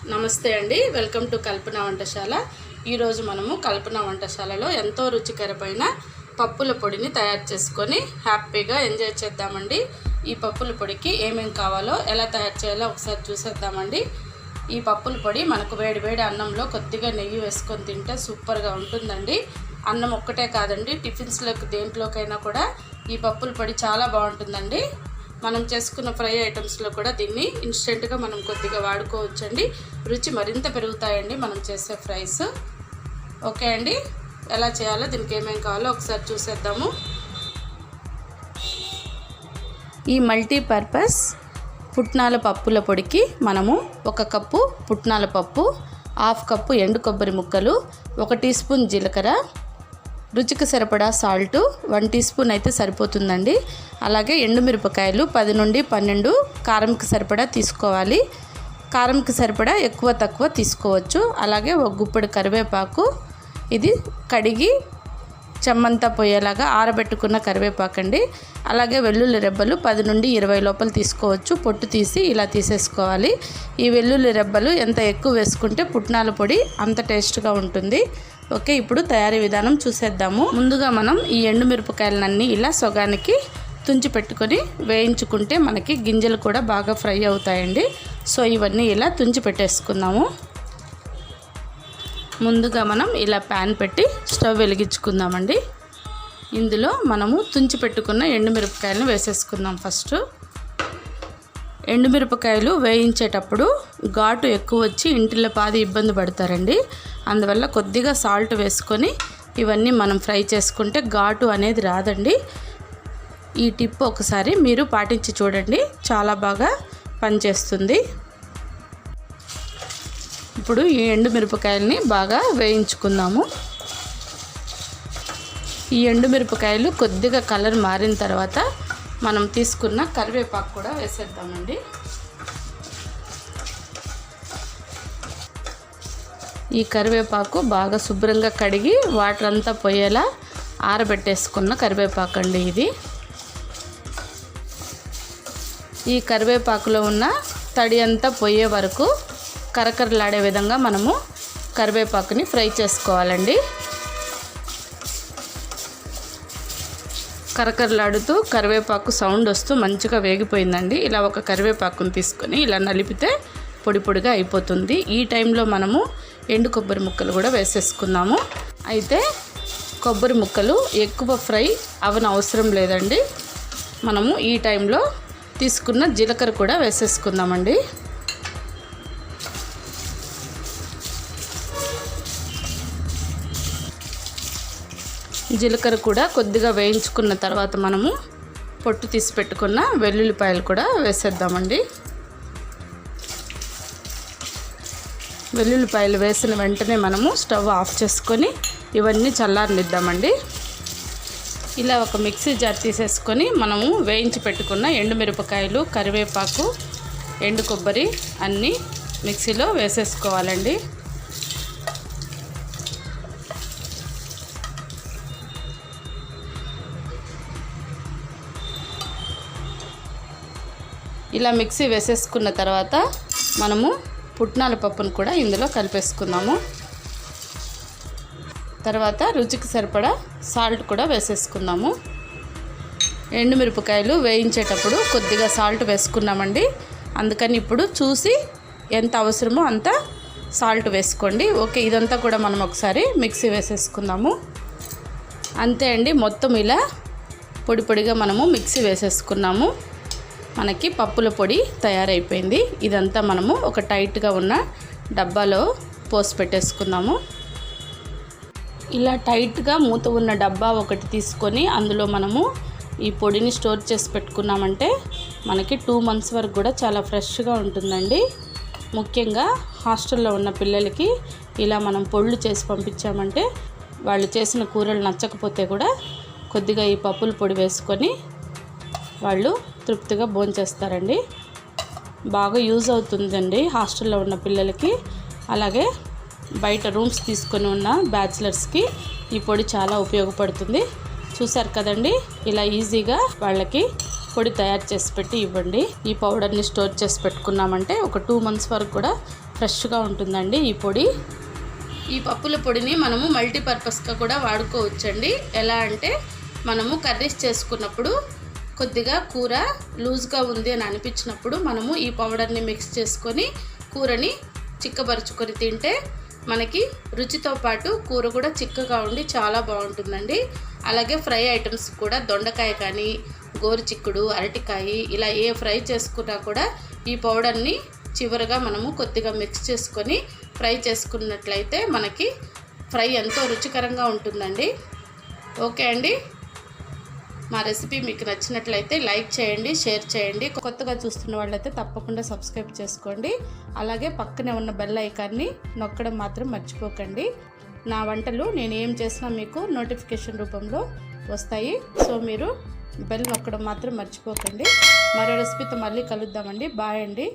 నమస్తే అండి, welcome to కల్పన వంటశాల. ఈరోజు మనము కల్పన వంటశాలలో ఎంతో రుచికరమైన పప్పుల పొడిని తయారు చేసుకొని హ్యాపీగా ఎంజాయ్ చేద్దామండి. ఈ పప్పుల పొడికి ఏమేమి కావాలో ఎలా తయారు చేయాలో ఒకసారి చూసేద్దామండి. ఈ పప్పుల పొడి మనకు వేడి అన్నంలో కొద్దిగా నెయ్యి వేసుకొని తింటే సూపర్గా ఉంటుందండి. అన్నం ఒక్కటే కాదండి, టిఫిన్స్లోకి దేంట్లోకైనా కూడా ఈ పప్పుల పొడి చాలా బాగుంటుందండి. మనం చేసుకున్న ఫ్రై ఐటమ్స్లో కూడా దీన్ని ఇన్స్టెంట్గా మనం కొద్దిగా వాడుకోవచ్చండి. రుచి మరింత పెరుగుతాయండి మనం చేసే ఫ్రైస్. ఓకే అండి, ఎలా చేయాలో దీనికి ఏమేమి కావాలో ఒకసారి చూసేద్దాము. ఈ మల్టీపర్పస్ పుట్నాల పప్పుల పొడికి మనము 1 కప్పు పుట్నాల పప్పు, 1/2 కప్పు ఎండు కొబ్బరి ముక్కలు, 1 టీ స్పూన్ జీలకర్ర, రుచికి సరిపడా సాల్ట్ 1 టీ స్పూన్ అయితే సరిపోతుందండి. అలాగే ఎండుమిరపకాయలు 10 నుండి 12 కారంకి సరిపడా తీసుకోవాలి. కారంకి సరిపడా ఎక్కువ తక్కువ తీసుకోవచ్చు. అలాగే 1 గుప్పెడు కరివేపాకు, ఇది కడిగి చెమ్మంతా పోయేలాగా ఆరబెట్టుకున్న కరివేపాకండి. అలాగే వెల్లుల్లి రెబ్బలు 10 నుండి 20 లోపల తీసుకోవచ్చు. పొట్టు తీసి ఇలా తీసేసుకోవాలి. ఈ వెల్లుల్లి రెబ్బలు ఎంత ఎక్కువ వేసుకుంటే పుట్నాల పొడి అంత టేస్ట్గా ఉంటుంది. ఓకే, ఇప్పుడు తయారీ విధానం చూసేద్దాము. ముందుగా మనం ఈ ఎండుమిరపకాయలన్నీ ఇలా సొగానికి తుంచి పెట్టుకొని వేయించుకుంటే మనకి గింజలు కూడా బాగా ఫ్రై అవుతాయండి. సో ఇవన్నీ ఇలా తుంచి పెట్టేసుకుందాము. ముందుగా మనం ఇలా ప్యాన్ పెట్టి స్టవ్ వెలిగించుకుందామండి. ఇందులో మనము తుంచి పెట్టుకున్న ఎండుమిరపకాయలను వేసేసుకుందాం. ఫస్ట్ ఎండుమిరపకాయలు వేయించేటప్పుడు ఘాటు ఎక్కువ వచ్చి ఇంటిలో పాది ఇబ్బంది పడతారండి. అందువల్ల కొద్దిగా సాల్ట్ వేసుకొని ఇవన్నీ మనం ఫ్రై చేసుకుంటే ఘాటు అనేది రాదండి. ఈ టిప్ ఒకసారి మీరు పాటించి చూడండి, చాలా బాగా పనిచేస్తుంది. ఇప్పుడు ఈ ఎండుమిరపకాయలని బాగా వేయించుకుందాము. ఈ ఎండుమిరపకాయలు కొద్దిగా కలర్ మారిన తర్వాత మనం తీసుకున్న కరివేపాకు కూడా వేసేద్దామండి. ఈ కరివేపాకు బాగా శుభ్రంగా కడిగి వాటర్ అంతా పోయేలా ఆరబెట్టేసుకున్న కరివేపాకు అండి ఇది. ఈ కరివేపాకులో ఉన్న తడి అంతా పోయే వరకు కరకరలాడే విధంగా మనము కరివేపాకుని ఫ్రై చేసుకోవాలండి. కరకరలాడుతూ కరివేపాకు సౌండ్ వస్తూ మంచిగా వేగిపోయిందండి. ఇలా ఒక కరివేపాకుని తీసుకొని ఇలా నలిపితే పొడి పొడిగా అయిపోతుంది. ఈ టైంలో మనము ఎండు కొబ్బరి ముక్కలు కూడా వేసేసుకుందాము. అయితే కొబ్బరి ముక్కలు ఎక్కువ ఫ్రై అవనవసరం లేదండి. మనము ఈ టైంలో తీసుకున్న జీలకర్ర కూడా వేసేసుకుందామండి. జీలకర్ర కూడా కొద్దిగా వేయించుకున్న తర్వాత మనము పొట్టు తీసి పెట్టుకున్న వెల్లుల్లిపాయలు కూడా వేసేద్దామండి. వెల్లుల్లిపాయలు వేసిన వెంటనే మనము స్టవ్ ఆఫ్ చేసుకొని ఇవన్నీ చల్లారనిద్దామండి. ఇలా ఒక మిక్సీ జార్ తీసేసుకొని మనము వేయించి పెట్టుకున్న ఎండుమిరపకాయలు, కరివేపాకు, ఎండు కొబ్బరి అన్నీ మిక్సీలో వేసేసుకోవాలండి. ఇలా మిక్సీ వేసేసుకున్న తర్వాత మనము పుట్నాల పప్పును కూడా ఇందులో కలిపేసుకుందాము. తర్వాత రుచికి సరిపడా సాల్ట్ కూడా వేసేసుకుందాము. ఎండుమిరపకాయలు వేయించేటప్పుడు కొద్దిగా సాల్ట్ వేసుకున్నామండి. అందుకని ఇప్పుడు చూసి ఎంత అవసరమో అంత సాల్ట్ వేసుకోండి. ఓకే, ఇదంతా కూడా మనం ఒకసారి మిక్సీ వేసేసుకుందాము. అంతే అండి, మొత్తం ఇలా పొడి పొడిగా మనము మిక్సీ వేసేసుకున్నాము. మనకి పప్పుల పొడి తయారైపోయింది. ఇదంతా మనము ఒక టైట్గా ఉన్న డబ్బాలో పోసి పెట్టేసుకుందాము. ఇలా టైట్గా మూత ఉన్న డబ్బా ఒకటి తీసుకొని అందులో మనము ఈ పొడిని స్టోర్ చేసి పెట్టుకున్నామంటే మనకి 2 months వరకు కూడా చాలా ఫ్రెష్గా ఉంటుందండి. ముఖ్యంగా హాస్టల్లో ఉన్న పిల్లలకి ఇలా మనం పొడులు చేసి పంపించామంటే వాళ్ళు చేసిన కూరలు నచ్చకపోతే కూడా కొద్దిగా ఈ పప్పుల పొడి వేసుకొని వాళ్ళు తృప్తిగా భోంచేస్తారండి. బాగా యూజ్ అవుతుందండి హాస్టల్లో ఉన్న పిల్లలకి. అలాగే బయట రూమ్స్ తీసుకొని ఉన్న బ్యాచిలర్స్కి ఈ పొడి చాలా ఉపయోగపడుతుంది. చూసారు కదండి, ఇలా ఈజీగా వాళ్ళకి పొడి తయారు చేసి పెట్టి ఇవ్వండి. ఈ పౌడర్ని స్టోర్ చేసి పెట్టుకున్నామంటే ఒక 2 months వరకు కూడా ఫ్రెష్గా ఉంటుందండి ఈ పొడి. ఈ పప్పుల పొడిని మనము మల్టీపర్పస్గా కూడా వాడుకోవచ్చండి. ఎలా అంటే మనము కర్రీస్ చేసుకున్నప్పుడు కొద్దిగా కూర లూజ్గా ఉంది అని అనిపించినప్పుడు మనము ఈ పౌడర్ని మిక్స్ చేసుకొని కూరని చిక్కబరుచుకొని తింటే మనకి రుచితో పాటు కూర కూడా చిక్కగా ఉండి చాలా బాగుంటుందండి. అలాగే ఫ్రై ఐటమ్స్ కూడా దొండకాయ కానీ గోరుచిక్కుడు అరటికాయ ఇలా ఏ ఫ్రై చేసుకున్నా కూడా ఈ పౌడర్ని చివరగా మనము కొద్దిగా మిక్స్ చేసుకొని ఫ్రై చేసుకున్నట్లయితే మనకి ఫ్రై ఎంతో రుచికరంగా ఉంటుందండి. ఓకే అండి, మా రెసిపీ మీకు నచ్చినట్లయితే లైక్ చేయండి, షేర్ చేయండి. కొత్తగా చూస్తున్న వాళ్ళైతే తప్పకుండా సబ్స్క్రైబ్ చేసుకోండి. అలాగే పక్కనే ఉన్న బెల్ ఐకాన్ని నొక్కడం మాత్రం మర్చిపోకండి. నా వంటలు నేను ఏం చేసినా మీకు నోటిఫికేషన్ రూపంలో వస్తాయి. సో మీరు బెల్ నొక్కడం మాత్రం మర్చిపోకండి. మరో రెసిపీతో మళ్ళీ కలుద్దామండి. బాయ్ అండి.